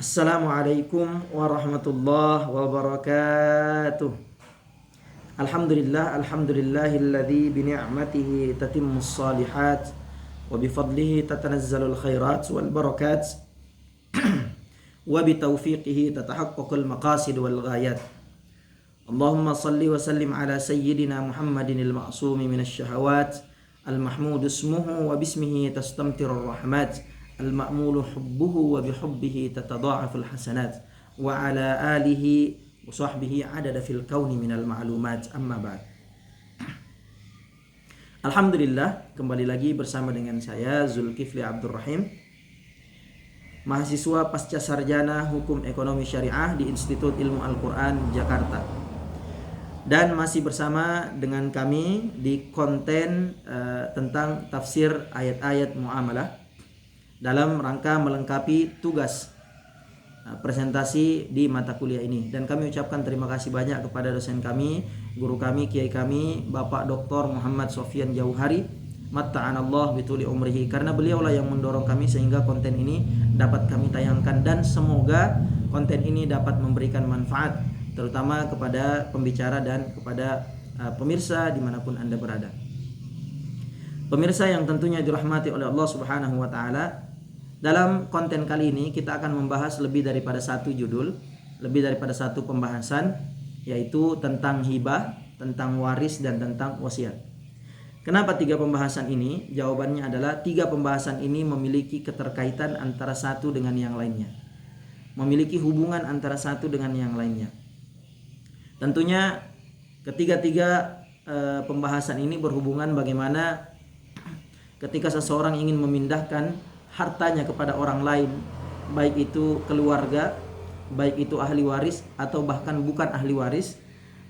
Assalamualaikum warahmatullahi wabarakatuh. Alhamdulillahilladzi bi ni'matihi tatimmus shalihat wa bi fadlihi tatanazzalul khairat wal barakat wa bi taufiqihi tatahaqqaqul maqasid wal ghayat. Allahumma salli wa sallim ala sayyidina Muhammadinil ma'sumi minasy syahawat al-mahmud ismuhu wa bismihi tastamtirur rahmat al-ma'mulu hubbuhu wa bihubbihi tatadha'aful hasanat wa ala alihi wa sahbihi adada fil kauni minal ma'lumat amma ba'd. Alhamdulillah, kembali lagi bersama dengan saya Zulkifli Abdul Rahim, mahasiswa pasca sarjana Hukum Ekonomi Syariah di Institut Ilmu Al-Quran Jakarta. Dan masih bersama dengan kami di konten tentang tafsir ayat-ayat muamalah dalam rangka melengkapi tugas presentasi di mata kuliah ini. Dan kami ucapkan terima kasih banyak kepada dosen kami, guru kami, kiai kami, Bapak Dr. Muhammad Sofyan Jauhari, matta'anallah bituli umrihi, karena beliaulah yang mendorong kami sehingga konten ini dapat kami tayangkan, dan semoga konten ini dapat memberikan manfaat terutama kepada pembicara dan kepada pemirsa dimanapun Anda berada. Pemirsa yang tentunya dirahmati oleh Allah Subhanahu wa Ta'ala, dalam konten kali ini kita akan membahas lebih daripada satu judul, lebih daripada satu pembahasan, yaitu tentang hibah, tentang waris, dan tentang wasiat. Kenapa 3 pembahasan ini? Jawabannya adalah 3 pembahasan ini memiliki keterkaitan antara satu dengan yang lainnya, memiliki hubungan antara satu dengan yang lainnya. Tentunya ketiga-tiga pembahasan ini berhubungan bagaimana ketika seseorang ingin memindahkan hartanya kepada orang lain, baik itu keluarga, baik itu ahli waris atau bahkan bukan ahli waris.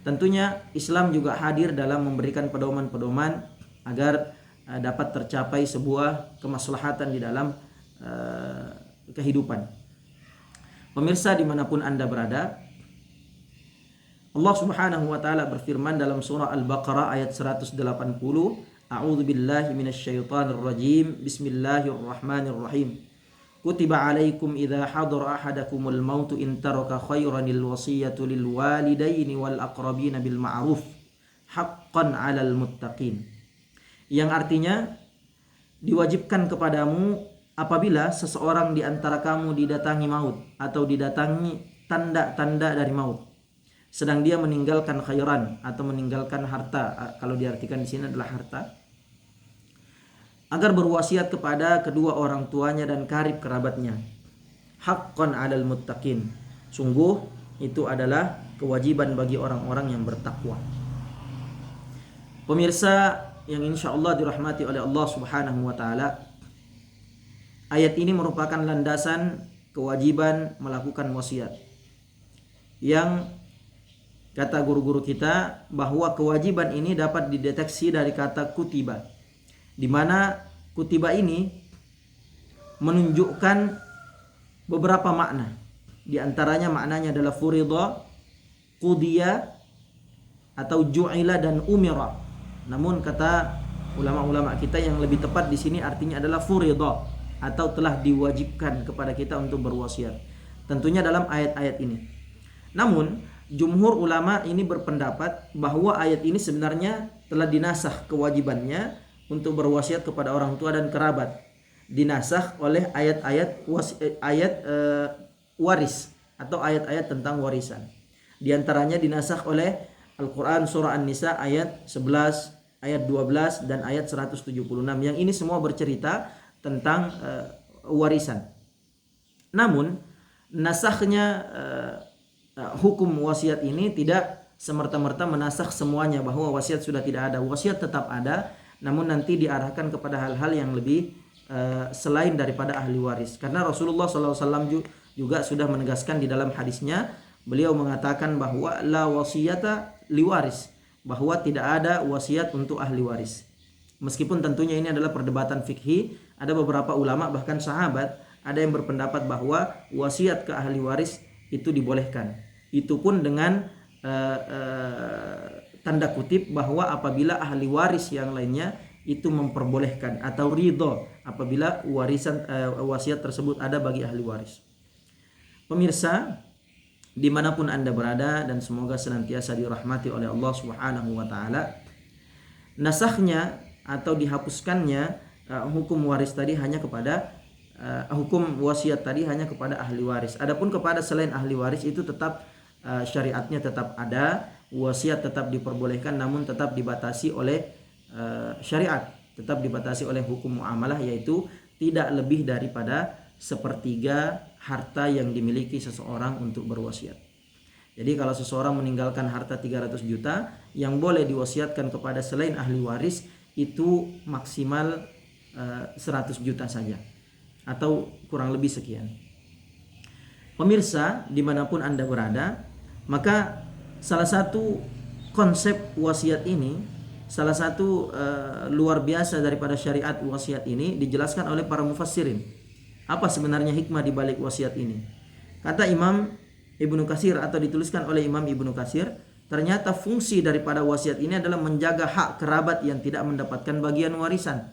Tentunya Islam juga hadir dalam memberikan pedoman-pedoman agar dapat tercapai sebuah kemaslahatan di dalam kehidupan. Pemirsa dimanapun Anda berada, Allah Subhanahu wa Ta'ala berfirman dalam surah Al-Baqarah ayat 180, A'udzu billahi minasyaitonir rajim. Bismillahirrahmanirrahim. Kutiba 'alaikum idza hadara ahadakumul mautu in taraka khairanil wasiyatu lil walidaini wal aqrabina bil ma'ruf haqqan 'alal muttaqin. Yang artinya, diwajibkan kepadamu apabila seseorang di antara kamu didatangi maut atau didatangi tanda-tanda dari maut, sedang dia meninggalkan khairan atau meninggalkan harta, kalau diartikan di sini adalah harta, agar berwasiat kepada kedua orang tuanya dan karib kerabatnya. Haqqan 'alal muttaqin. Sungguh itu adalah kewajiban bagi orang-orang yang bertakwa. Pemirsa yang insyaallah dirahmati oleh Allah Subhanahu wa Ta'ala, ayat ini merupakan landasan kewajiban melakukan wasiat, yang kata guru-guru kita bahwa kewajiban ini dapat dideteksi dari kata kutiba, di mana kutiba ini menunjukkan beberapa makna. Di antaranya maknanya adalah furidha, qudiya, atau ju'ila dan umira. Namun kata ulama-ulama kita yang lebih tepat di sini artinya adalah furidha, atau telah diwajibkan kepada kita untuk berwasiat. Tentunya dalam ayat-ayat ini. Namun jumhur ulama ini berpendapat bahwa ayat ini sebenarnya telah dinasakh kewajibannya untuk berwasiat kepada orang tua dan kerabat, dinasakh oleh ayat-ayat waris atau ayat-ayat tentang warisan. Di antaranya dinasakh oleh Al-Quran surah An-Nisa ayat 11, ayat 12, dan ayat 176. Yang ini semua bercerita tentang warisan. Namun nasakhnya hukum wasiat ini tidak semerta-merta menasakh semuanya, bahwa wasiat sudah tidak ada. Wasiat tetap ada, namun nanti diarahkan kepada hal-hal yang lebih selain daripada ahli waris. Karena Rasulullah SAW juga sudah menegaskan di dalam hadisnya, beliau mengatakan bahwa la wasiyata liwaris, bahwa tidak ada wasiat untuk ahli waris. Meskipun tentunya ini adalah perdebatan fikhi, ada beberapa ulama bahkan sahabat ada yang berpendapat bahwa wasiat ke ahli waris itu dibolehkan. Itu pun dengan tanda kutip bahwa apabila ahli waris yang lainnya itu memperbolehkan atau ridho apabila wasiat tersebut ada bagi ahli waris. Pemirsa, dimanapun Anda berada dan semoga senantiasa dirahmati oleh Allah Subhanahu wa taala, nasahnya atau dihapuskannya hukum waris tadi hanya kepada hukum wasiat tadi hanya kepada ahli waris. Adapun kepada selain ahli waris itu tetap syariatnya tetap ada, wasiat tetap diperbolehkan, namun tetap dibatasi oleh syariat, tetap dibatasi oleh hukum muamalah, yaitu tidak lebih daripada sepertiga harta yang dimiliki seseorang untuk berwasiat. Jadi kalau seseorang meninggalkan harta 300 juta, yang boleh diwasiatkan kepada selain ahli waris itu maksimal 100 juta saja, atau kurang lebih sekian. Pemirsa, dimanapun Anda berada, maka salah satu konsep wasiat ini, salah satu luar biasa daripada syariat wasiat ini dijelaskan oleh para mufassirin. Apa sebenarnya hikmah di balik wasiat ini? Kata Imam Ibnu Katsir, atau dituliskan oleh Imam Ibnu Katsir, ternyata fungsi daripada wasiat ini adalah menjaga hak kerabat yang tidak mendapatkan bagian warisan.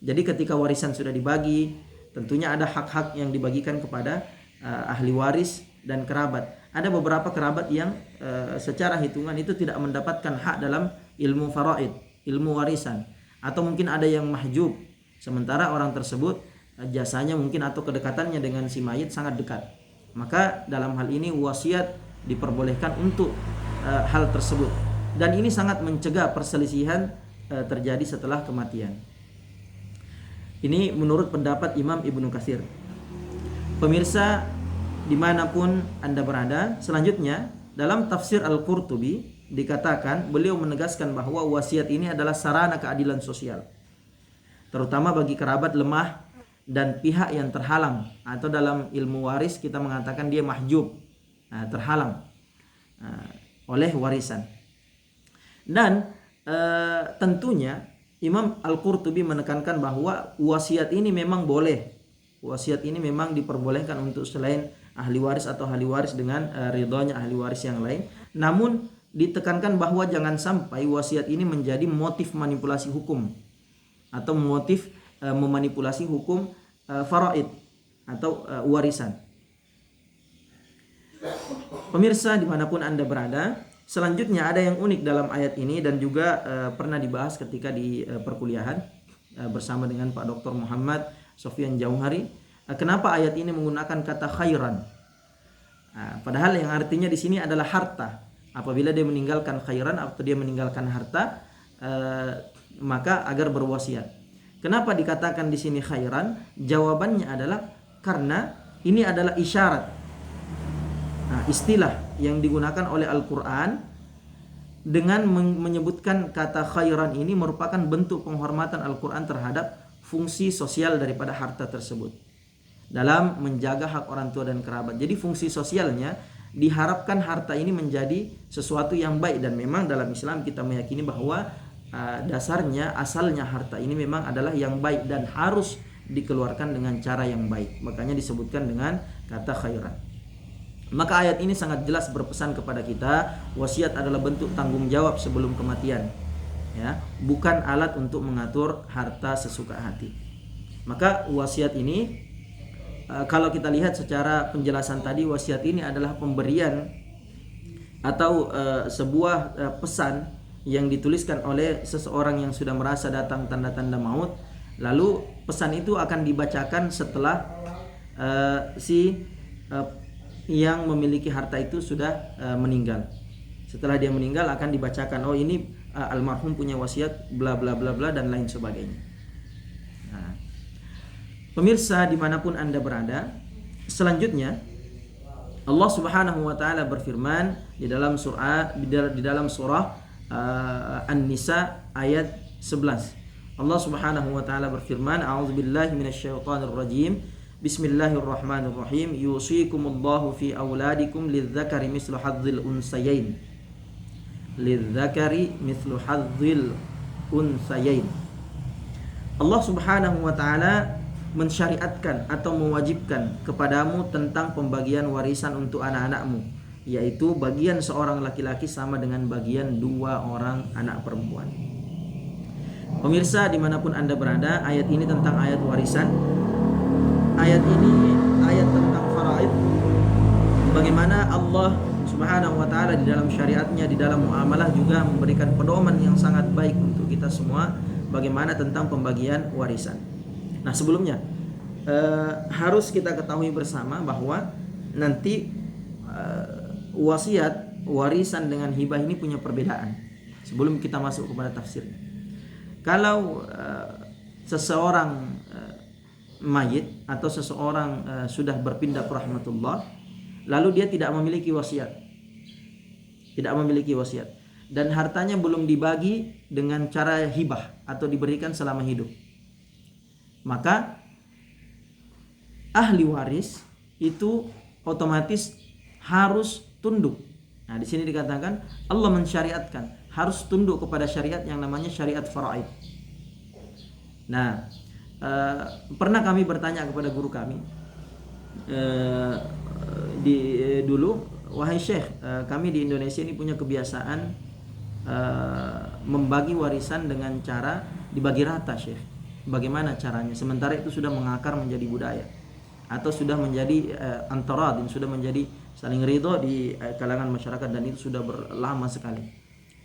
Jadi ketika warisan sudah dibagi, tentunya ada hak-hak yang dibagikan kepada ahli waris dan kerabat. Ada beberapa kerabat yang secara hitungan itu tidak mendapatkan hak dalam ilmu faraid, ilmu warisan, atau mungkin ada yang mahjub, sementara orang tersebut jasanya mungkin atau kedekatannya dengan si mayit sangat dekat. Maka dalam hal ini wasiat diperbolehkan untuk hal tersebut, dan ini sangat mencegah perselisihan terjadi setelah kematian. Ini menurut pendapat Imam Ibnu Katsir. Pemirsa, dimanapun Anda berada, selanjutnya dalam tafsir Al-Qurtubi dikatakan, beliau menegaskan bahwa wasiat ini adalah sarana keadilan sosial, terutama bagi kerabat lemah dan pihak yang terhalang, atau dalam ilmu waris kita mengatakan dia mahjub, terhalang oleh warisan. Dan tentunya Imam Al-Qurtubi menekankan bahwa wasiat ini memang boleh, wasiat ini memang diperbolehkan untuk selain ahli waris atau ahli waris dengan ridhonya ahli waris yang lain. Namun ditekankan bahwa jangan sampai wasiat ini menjadi motif manipulasi hukum atau motif memanipulasi hukum faraid atau warisan. Pemirsa, dimanapun Anda berada, selanjutnya ada yang unik dalam ayat ini dan juga pernah dibahas ketika di perkuliahan bersama dengan Pak Dr. Muhammad Sofyan Jauhari. Kenapa ayat ini menggunakan kata khairan? Padahal yang artinya di sini adalah harta. Apabila dia meninggalkan khairan atau dia meninggalkan harta, maka agar berwasiat. Kenapa dikatakan di sini khairan? Jawabannya adalah karena ini adalah isyarat. Istilah yang digunakan oleh Al-Quran dengan menyebutkan kata khairan ini merupakan bentuk penghormatan Al-Quran terhadap fungsi sosial daripada harta tersebut dalam menjaga hak orang tua dan kerabat. Jadi fungsi sosialnya diharapkan harta ini menjadi sesuatu yang baik, dan memang dalam Islam kita meyakini bahwa dasarnya, asalnya harta ini memang adalah yang baik dan harus dikeluarkan dengan cara yang baik. Makanya disebutkan dengan kata khairan. Maka ayat ini sangat jelas berpesan kepada kita, wasiat adalah bentuk tanggung jawab sebelum kematian, ya, bukan alat untuk mengatur harta sesuka hati. Maka wasiat ini, kalau kita lihat secara penjelasan tadi, wasiat ini adalah pemberian atau sebuah pesan yang dituliskan oleh seseorang yang sudah merasa datang tanda-tanda maut. Lalu pesan itu akan dibacakan setelah yang memiliki harta itu sudah meninggal. Setelah dia meninggal akan dibacakan, oh ini almarhum punya wasiat bla bla bla bla dan lain sebagainya. Pemirsa, dimanapun Anda berada, selanjutnya Allah Subhanahu wa taala berfirman di dalam surah An-Nisa ayat 11. Allah Subhanahu wa taala berfirman, a'udzubillahi minasyaitonir rajim. Bismillahirrahmanirrahim. Yusikumullahu fi auladikum lidzakari mithlu hadzil unsayain. Lidzakari mithlu hadzil unsayain. Allah Subhanahu wa taala mensyariatkan atau mewajibkan kepadamu tentang pembagian warisan untuk anak-anakmu, yaitu bagian seorang laki-laki sama dengan bagian 2 orang anak perempuan. Pemirsa, dimanapun Anda berada, ayat ini tentang ayat warisan. Ayat ini ayat tentang faraid, bagaimana Allah Subhanahu wa taala di dalam syariatnya, di dalam muamalah juga memberikan pedoman yang sangat baik untuk kita semua bagaimana tentang pembagian warisan. Nah, sebelumnya harus kita ketahui bersama bahwa nanti wasiat, warisan dengan hibah ini punya perbedaan. Sebelum kita masuk kepada tafsirnya. Kalau seseorang mayit atau seseorang sudah berpindah ke rahmatullah, lalu dia tidak memiliki wasiat, dan hartanya belum dibagi dengan cara hibah atau diberikan selama hidup, maka ahli waris itu otomatis harus tunduk. Nah, di sini dikatakan Allah mensyariatkan harus tunduk kepada syariat yang namanya syariat faraid. Nah, pernah kami bertanya kepada guru kami dulu, wahai Syekh, kami di Indonesia ini punya kebiasaan membagi warisan dengan cara dibagi rata, Syekh. Bagaimana caranya? Sementara itu sudah mengakar menjadi budaya atau sudah menjadi antaradin, sudah menjadi saling ridho di kalangan masyarakat, dan itu sudah berlama sekali.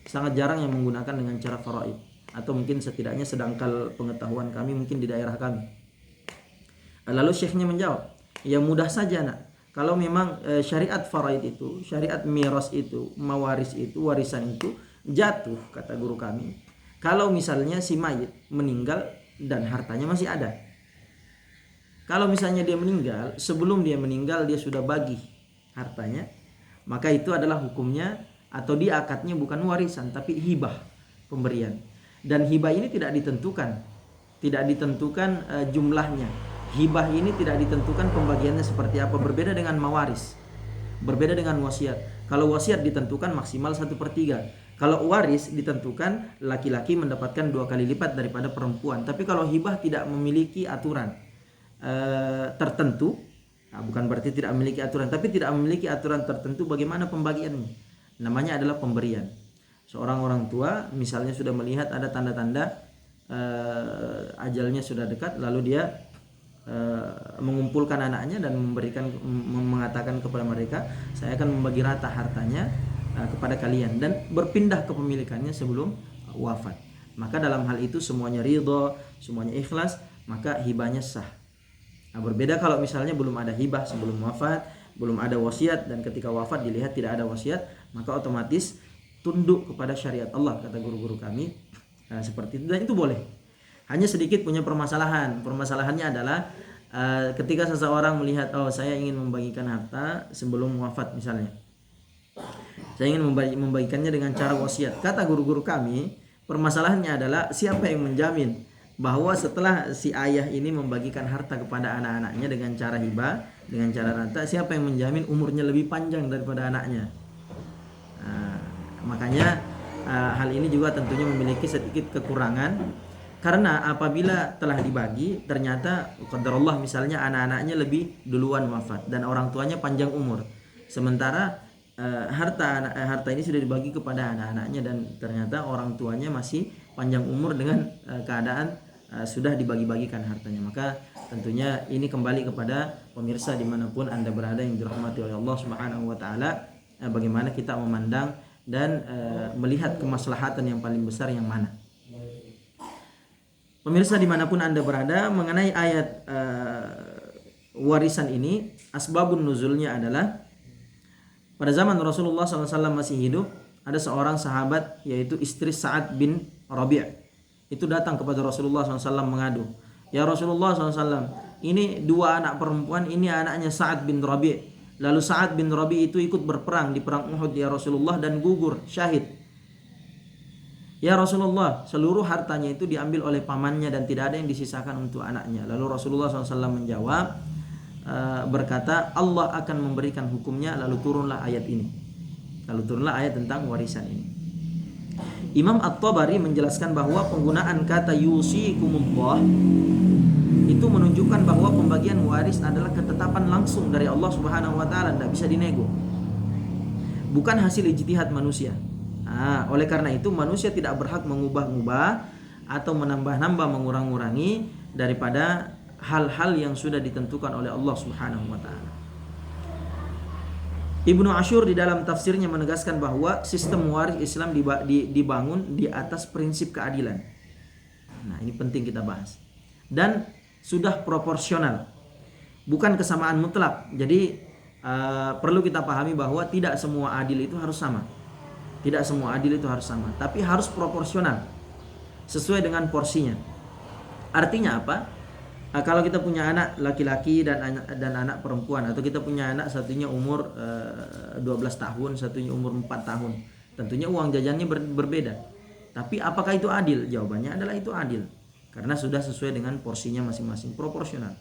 Sangat jarang yang menggunakan dengan cara faraid, atau mungkin setidaknya sedangkal pengetahuan kami mungkin di daerah kami. Lalu syekhnya menjawab, ya mudah saja nak. Kalau memang syariat faraid itu, syariat miras itu, mawaris itu, warisan itu jatuh, kata guru kami, kalau misalnya si mayit meninggal dan hartanya masih ada. Kalau misalnya dia meninggal, sebelum dia meninggal dia sudah bagi hartanya, maka itu adalah hukumnya atau dia akadnya bukan warisan tapi hibah, pemberian. Dan hibah ini tidak ditentukan jumlahnya. Hibah ini tidak ditentukan pembagiannya seperti apa. Berbeda dengan mawaris, berbeda dengan wasiat. Kalau wasiat ditentukan maksimal 1/3. Kalau waris ditentukan laki-laki mendapatkan 2 kali lipat daripada perempuan. Tapi kalau hibah tidak memiliki aturan tertentu. Nah, bukan berarti tidak memiliki aturan, tapi tidak memiliki aturan tertentu bagaimana pembagiannya. Namanya adalah pemberian. Seorang orang tua misalnya sudah melihat ada tanda-tanda ajalnya sudah dekat, lalu dia mengumpulkan anaknya dan mengatakan kepada mereka, saya akan membagi rata hartanya kepada kalian, dan berpindah kepemilikannya sebelum wafat. Maka dalam hal itu semuanya ridho, semuanya ikhlas, maka hibahnya sah. Nah, berbeda kalau misalnya belum ada hibah sebelum wafat, belum ada wasiat, dan ketika wafat dilihat tidak ada wasiat, maka otomatis tunduk kepada syariat Allah, kata guru-guru kami. Nah, seperti itu, dan itu boleh. Hanya sedikit punya permasalahan. Permasalahannya adalah ketika seseorang melihat, oh saya ingin membagikan harta sebelum wafat misalnya, saya ingin membagikannya dengan cara wasiat. Kata guru-guru kami, permasalahannya adalah siapa yang menjamin bahwa setelah si ayah ini membagikan harta kepada anak-anaknya dengan cara hibah, dengan cara rata, siapa yang menjamin umurnya lebih panjang daripada anaknya? Nah, makanya hal ini juga tentunya memiliki sedikit kekurangan, karena apabila telah dibagi ternyata qadarullah misalnya anak-anaknya lebih duluan wafat dan orang tuanya panjang umur, sementara harta ini sudah dibagi kepada anak-anaknya dan ternyata orang tuanya masih panjang umur dengan keadaan sudah dibagi-bagikan hartanya. Maka tentunya ini kembali kepada pemirsa dimanapun Anda berada yang dirahmati oleh Allah Subhanahu wa taala, bagaimana kita memandang dan melihat kemaslahatan yang paling besar yang mana. Pemirsa dimanapun Anda berada, mengenai ayat warisan ini, asbabun nuzulnya adalah pada zaman Rasulullah SAW masih hidup, ada seorang sahabat yaitu istri Sa'ad bin Rabi'. Itu datang kepada Rasulullah SAW mengadu, ya Rasulullah SAW, ini 2 anak perempuan, ini anaknya Sa'ad bin Rabi'. Lalu Sa'ad bin Rabi' itu ikut berperang di perang Uhud ya Rasulullah dan gugur, syahid. Ya Rasulullah, seluruh hartanya itu diambil oleh pamannya dan tidak ada yang disisakan untuk anaknya. Lalu Rasulullah SAW menjawab, berkata, Allah akan memberikan hukumnya. Lalu turunlah ayat ini, lalu turunlah ayat tentang warisan ini. Imam At-Tabari menjelaskan bahwa penggunaan kata yusikumullah itu menunjukkan bahwa pembagian waris adalah ketetapan langsung dari Allah Subhanahu wa taala, tidak bisa dinego, bukan hasil ijtihad manusia. Oleh karena itu manusia tidak berhak mengubah-ubah atau menambah-nambah, mengurang-urangi daripada hal-hal yang sudah ditentukan oleh Allah Subhanahu wa taala. Ibnu Ashur di dalam tafsirnya menegaskan bahwa sistem waris Islam dibangun di atas prinsip keadilan. Nah, ini penting kita bahas. Dan sudah proporsional, bukan kesamaan mutlak. Jadi perlu kita pahami bahwa tidak semua adil itu harus sama. Tidak semua adil itu harus sama, tapi harus proporsional sesuai dengan porsinya. Artinya apa? Kalau kita punya anak laki-laki dan anak perempuan, atau kita punya anak satunya umur 12 tahun, satunya umur 4 tahun, tentunya uang jajannya berbeda. Tapi apakah itu adil? Jawabannya adalah itu adil, karena sudah sesuai dengan porsinya masing-masing, proporsional.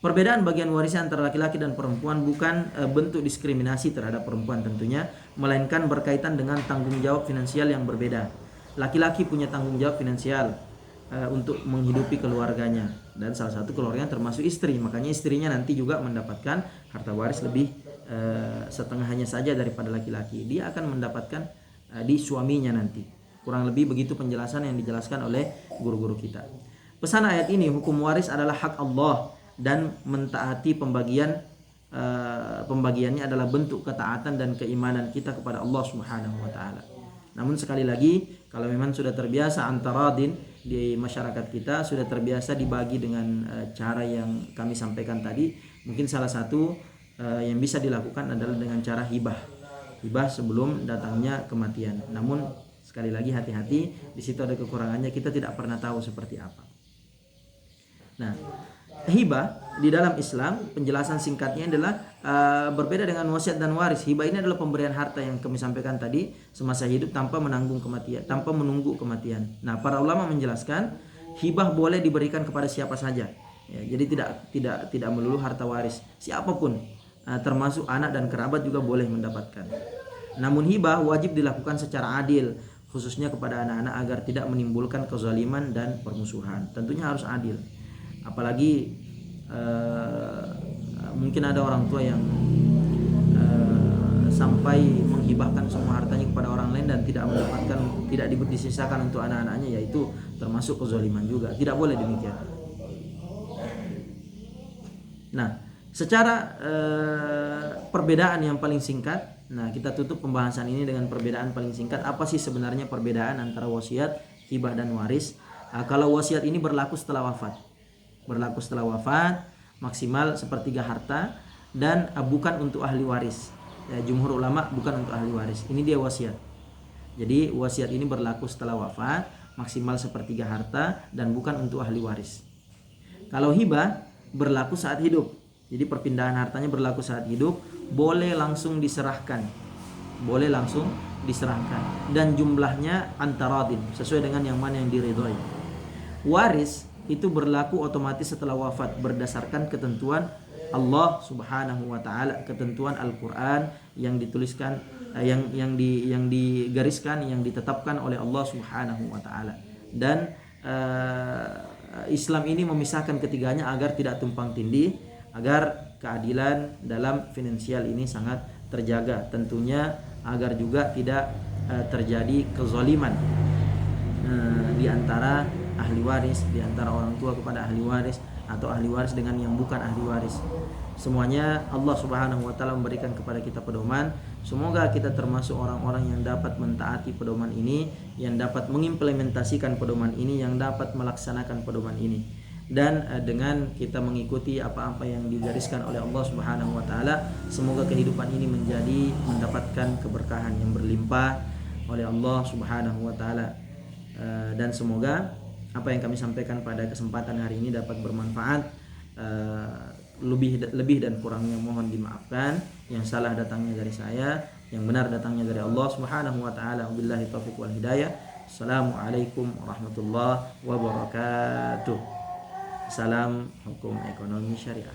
Perbedaan bagian warisan antara laki-laki dan perempuan bukan bentuk diskriminasi terhadap perempuan tentunya, melainkan berkaitan dengan tanggung jawab finansial yang berbeda. Laki-laki punya tanggung jawab finansial untuk menghidupi keluarganya, dan salah satu keluarganya termasuk istri, makanya istrinya nanti juga mendapatkan harta waris lebih setengahnya saja daripada laki-laki. Dia akan mendapatkan di suaminya nanti. Kurang lebih begitu penjelasan yang dijelaskan oleh guru-guru kita. Pesan ayat ini, hukum waris adalah hak Allah dan mentaati pembagiannya adalah bentuk ketaatan dan keimanan kita kepada Allah Subhanahu wa taala. Namun sekali lagi, kalau memang sudah terbiasa antaradin di masyarakat kita, sudah terbiasa dibagi dengan cara yang kami sampaikan tadi, mungkin salah satu yang bisa dilakukan adalah dengan cara hibah sebelum datangnya kematian. Namun sekali lagi hati-hati, di situ ada kekurangannya, kita tidak pernah tahu seperti apa. Nah, hibah di dalam Islam, penjelasan singkatnya adalah berbeda dengan wasiat dan waris. Hibah ini adalah pemberian harta yang kami sampaikan tadi semasa hidup tanpa menunggu kematian. Nah, para ulama menjelaskan hibah boleh diberikan kepada siapa saja. Ya, jadi tidak melulu harta waris. Siapapun, termasuk anak dan kerabat juga boleh mendapatkan. Namun hibah wajib dilakukan secara adil, khususnya kepada anak-anak agar tidak menimbulkan kezaliman dan permusuhan. Tentunya harus adil. Apalagi mungkin ada orang tua yang sampai menghibahkan semua hartanya kepada orang lain dan tidak disisakan untuk anak-anaknya, yaitu termasuk kezaliman juga. Tidak boleh demikian. Nah, secara perbedaan yang paling singkat, nah kita tutup pembahasan ini dengan perbedaan paling singkat. Apa sih sebenarnya perbedaan antara wasiat, hibah dan waris? Kalau wasiat ini berlaku setelah wafat, maksimal sepertiga harta, dan bukan untuk ahli waris. Ya, jumhur ulama bukan untuk ahli waris. Ini dia wasiat. Jadi wasiat ini berlaku setelah wafat, maksimal sepertiga harta, dan bukan untuk ahli waris. Kalau hibah berlaku saat hidup. Jadi perpindahan hartanya berlaku saat hidup, boleh langsung diserahkan, dan jumlahnya antaradin, sesuai dengan yang mana yang diridhoi. Waris itu berlaku otomatis setelah wafat berdasarkan ketentuan Allah Subhanahu wa taala, ketentuan Al-Qur'an yang dituliskan, yang digariskan, yang ditetapkan oleh Allah Subhanahu wa taala. Dan Islam ini memisahkan ketiganya agar tidak tumpang tindih, agar keadilan dalam finansial ini sangat terjaga, tentunya agar juga tidak terjadi kezaliman di antara ahli waris, di antara orang tua kepada ahli waris, atau ahli waris dengan yang bukan ahli waris. Semuanya Allah Subhanahu wa taala memberikan kepada kita pedoman. Semoga kita termasuk orang-orang yang dapat mentaati pedoman ini, yang dapat mengimplementasikan pedoman ini, yang dapat melaksanakan pedoman ini. Dan dengan kita mengikuti apa-apa yang digariskan oleh Allah Subhanahu wa taala, semoga kehidupan ini mendapatkan keberkahan yang berlimpah oleh Allah Subhanahu wa taala. Dan semoga apa yang kami sampaikan pada kesempatan hari ini dapat bermanfaat. Lebih dan kurangnya mohon dimaafkan. Yang salah datangnya dari saya, yang benar datangnya dari Allah Subhanahu wa taala. Wabillahi taufiq wal hidayah. Assalamualaikum warahmatullahi wabarakatuh. Salam hukum ekonomi syariah.